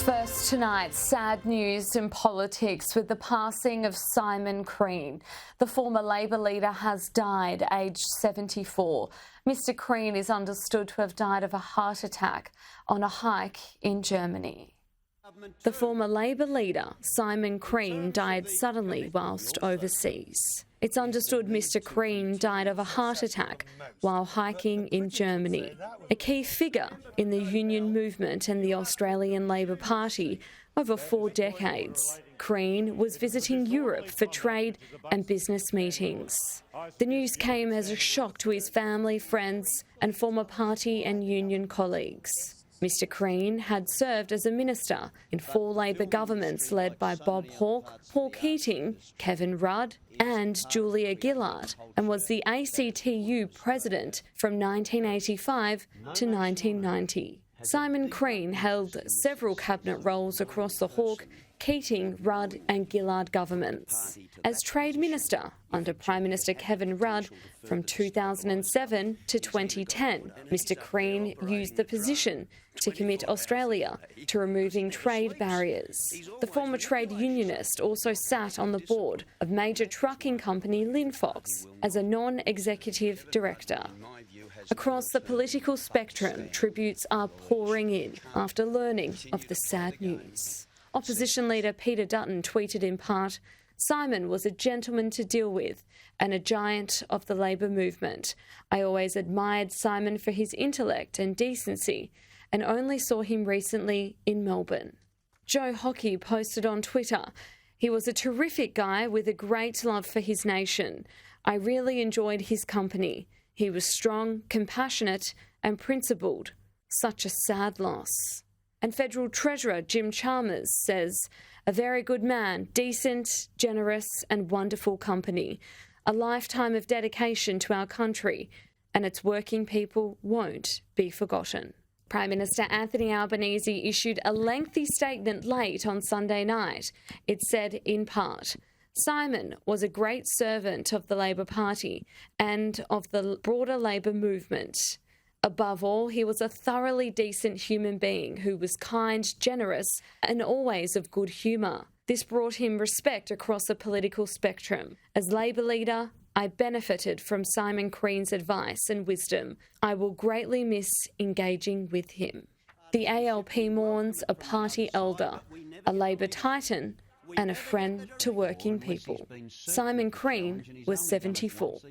First tonight, sad news in politics with the passing of Simon Crean. The former Labor leader has died, aged 74. Mr Crean is understood to have died of a heart attack on a hike in Germany. The former Labor leader, Simon Crean, died suddenly whilst overseas. It's understood Mr Crean died of a heart attack while hiking in Germany. A key figure in the union movement and the Australian Labor Party over 4 decades, Crean was visiting Europe for trade and business meetings. The news came as a shock to his family, friends and former party and union colleagues. Mr Crean had served as a minister in 4 Labor governments led by Bob Hawke, Paul Keating, Kevin Rudd and Julia Gillard, and was the ACTU president from 1985 to 1990. Simon Crean held several cabinet roles across the Hawke, Keating, Rudd and Gillard governments. As Trade Minister under Prime Minister Kevin Rudd from 2007 to 2010, Mr Crean used the position to commit Australia to removing trade barriers. The former trade unionist also sat on the board of major trucking company Linfox as a non-executive director. Across the political spectrum, tributes are pouring in after learning of the sad news. Opposition leader Peter Dutton tweeted in part, "Simon was a gentleman to deal with and a giant of the Labor movement. I always admired Simon for his intellect and decency and only saw him recently in Melbourne." Joe Hockey posted on Twitter, "He was a terrific guy with a great love for his nation. I really enjoyed his company. He was strong, compassionate and principled. Such a sad loss." And Federal Treasurer Jim Chalmers says, "A very good man, decent, generous and wonderful company. A lifetime of dedication to our country and its working people won't be forgotten." Prime Minister Anthony Albanese issued a lengthy statement late on Sunday night. It said, in part, "Simon was a great servant of the Labor Party and of the broader Labor movement. Above all, he was a thoroughly decent human being who was kind, generous and always of good humour. This brought him respect across the political spectrum. As Labor leader, I benefited from Simon Crean's advice and wisdom. I will greatly miss engaging with him." The ALP mourns a party elder, a Labor titan and a friend to working people. Simon Crean was 74.